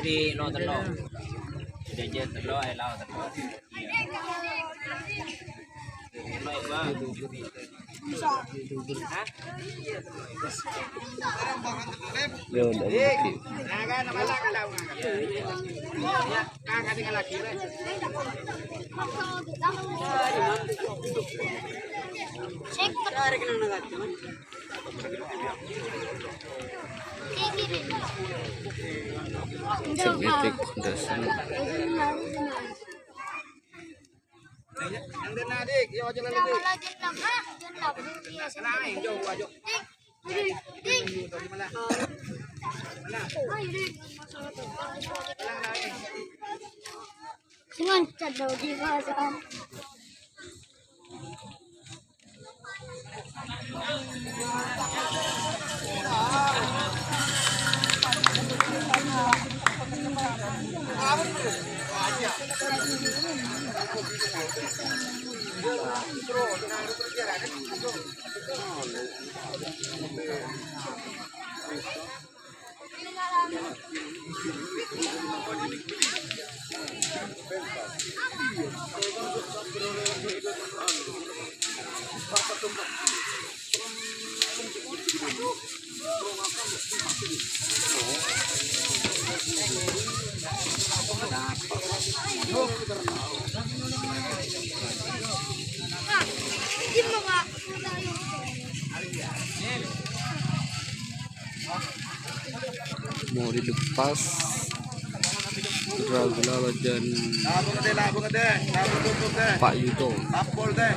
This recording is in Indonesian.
di lo telo. Sudah je telo ai lau telo. Lo iba. Hah? Yun, okay. Naga na wala ka daw nga. Ya, kaka tinggal lagi. Check tarik nang nagat man. Sebetik dasar. Yang den adik, yo aja lagi. Nah, yo aja. Sungan daw di basan. Mau dilepas Dragula dan Pak Yudo. Tapol deh.